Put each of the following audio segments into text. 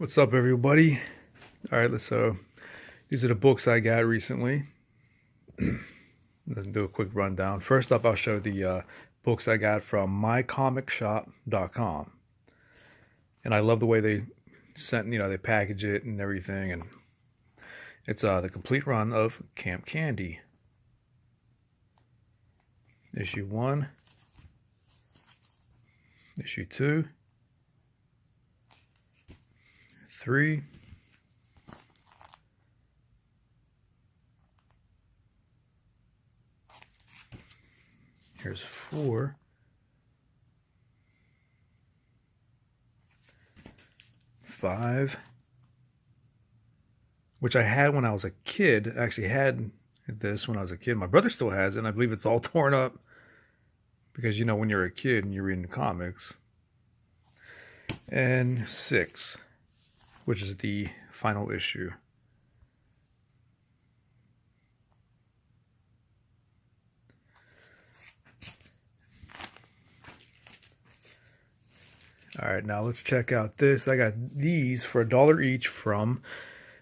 What's up, everybody? All right, these are the books I got recently. Let's do a quick rundown. First up, I'll show the books I got from mycomicshop.com. And I love the way they they package it and everything. And it's the complete run of Camp Candy. Issue 1, Issue 2, 3, here's 4, 5, which I had when I was a kid. I actually had this when I was a kid. My brother still has it, and I believe it's all torn up because, you know, when you're a kid and you're reading comics. And 6, which is the final issue. Alright, now let's check out this. I got these for $1 each from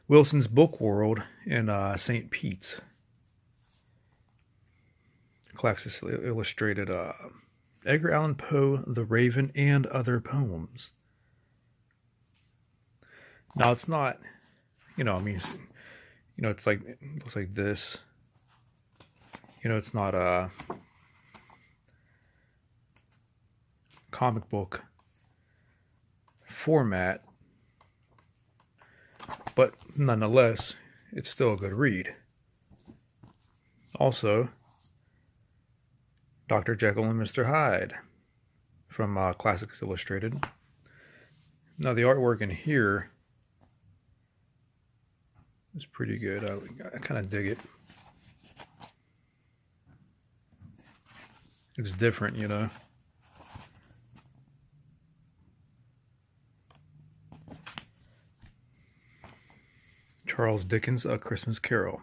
Wilson's Book World in St. Pete's. Classics Illustrated Edgar Allan Poe, The Raven, and Other Poems. Now it's not, it's like, it looks like this. It's not a comic book format, but nonetheless, it's still a good read. Also, Dr. Jekyll and Mr. Hyde from Classics Illustrated. Now the artwork in here is pretty good. I kind of dig it. It's different, you know. Charles Dickens' A Christmas Carol.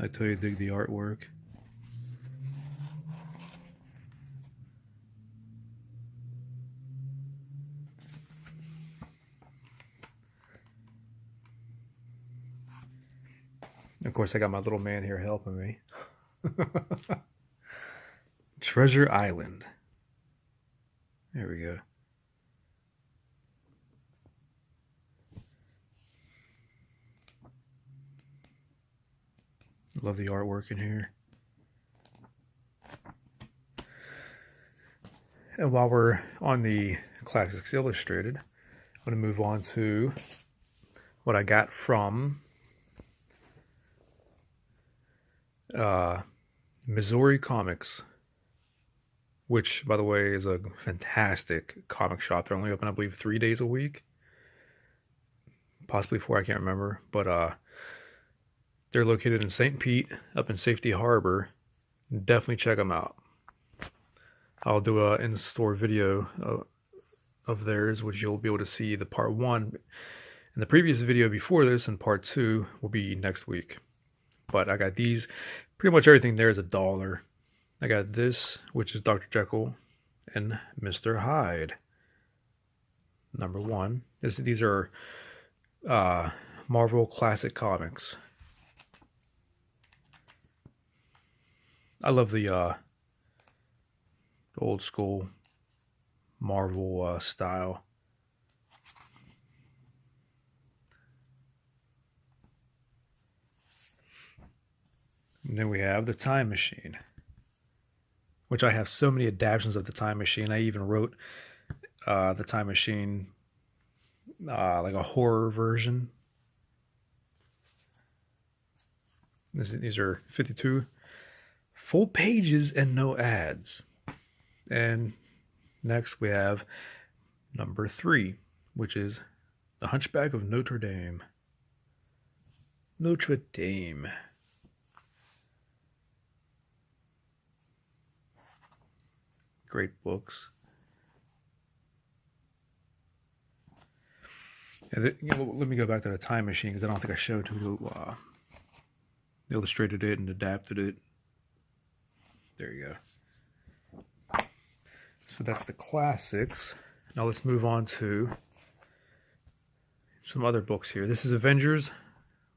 I tell you, dig the artwork. Of course, I got my little man here helping me. Treasure Island. There we go. Love the artwork in here. And while we're on the Classics Illustrated, I'm going to move on to what I got from Missouri Comics, which, by the way, is a fantastic comic shop. They're only open, I believe, 3 days a week. Possibly 4, I can't remember. But they're located in St. Pete, up in Safety Harbor. Definitely check them out. I'll do a in-store video of theirs, which you'll be able to see the part 1. And the previous video before this, and part 2, will be next week. But I got these. Pretty much everything there is $1. I got this, which is Dr. Jekyll and Mr. Hyde. Number 1. These are Marvel Classic Comics. I love the old school Marvel style. And then we have The Time Machine, which I have so many adaptations of The Time Machine. I even wrote The Time Machine, like a horror version. These are 52 full pages and no ads. And next we have number 3, which is The Hunchback of Notre Dame. Notre Dame. Great books. And let me go back to The Time Machine, because I don't think I showed who illustrated it and adapted it. There you go. So that's the classics. Now let's move on to some other books here. This is Avengers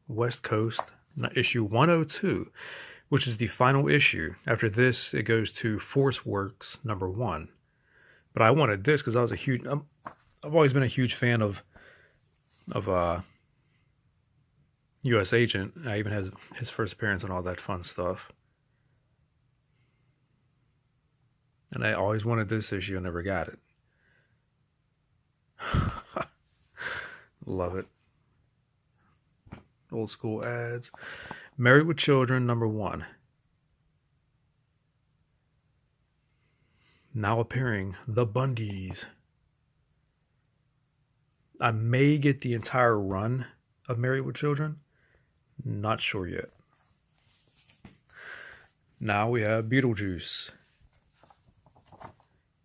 West Coast, issue 102, which is the final issue. After this, it goes to Force Works #1. But I wanted this because I was I've always been a huge fan of U.S. Agent. I even has his first appearance and all that fun stuff. And I always wanted this issue. I never got it. Love it. Old school ads. Married with Children #1. Now appearing, The Bundys. I may get the entire run of Married with Children. Not sure yet. Now we have Beetlejuice.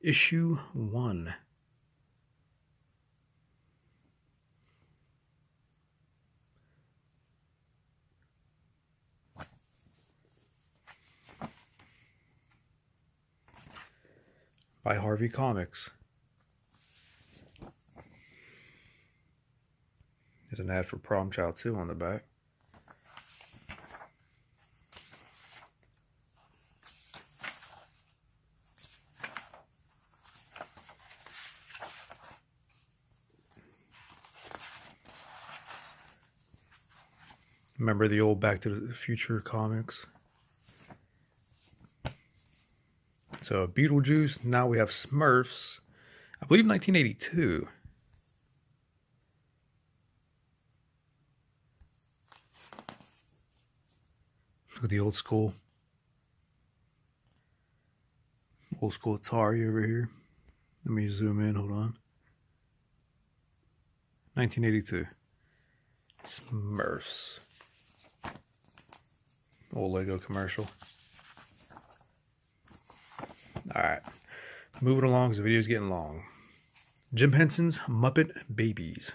Issue 1. By Harvey Comics. There's an ad for Prom Child 2 on the back. Remember the old Back to the Future comics? So Beetlejuice. Now we have Smurfs. I believe 1982. Look at the old school Atari over here. Let me zoom in, hold on. 1982. Smurfs. Old Lego commercial. Alright. Moving along because the video's getting long. Jim Henson's Muppet Babies.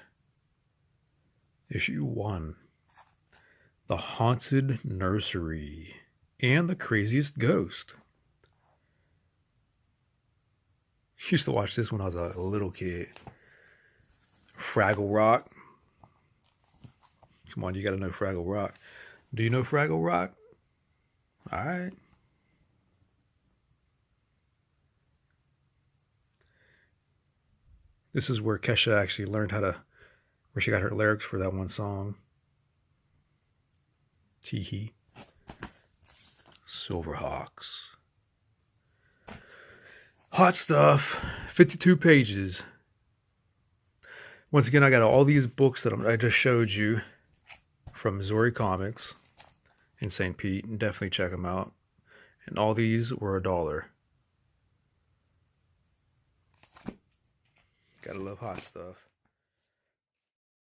Issue 1. The Haunted Nursery. And the Craziest Ghost. Used to watch this when I was a little kid. Fraggle Rock. Come on, you gotta know Fraggle Rock. Do you know Fraggle Rock? Alright. This is where Kesha actually learned where she got her lyrics for that one song. Tee-hee. Silverhawks. Hot stuff. 52 pages. Once again, I got all these books that I just showed you from Missouri Comics in St. Pete. And definitely check them out. And all these were $1. Gotta love hot stuff.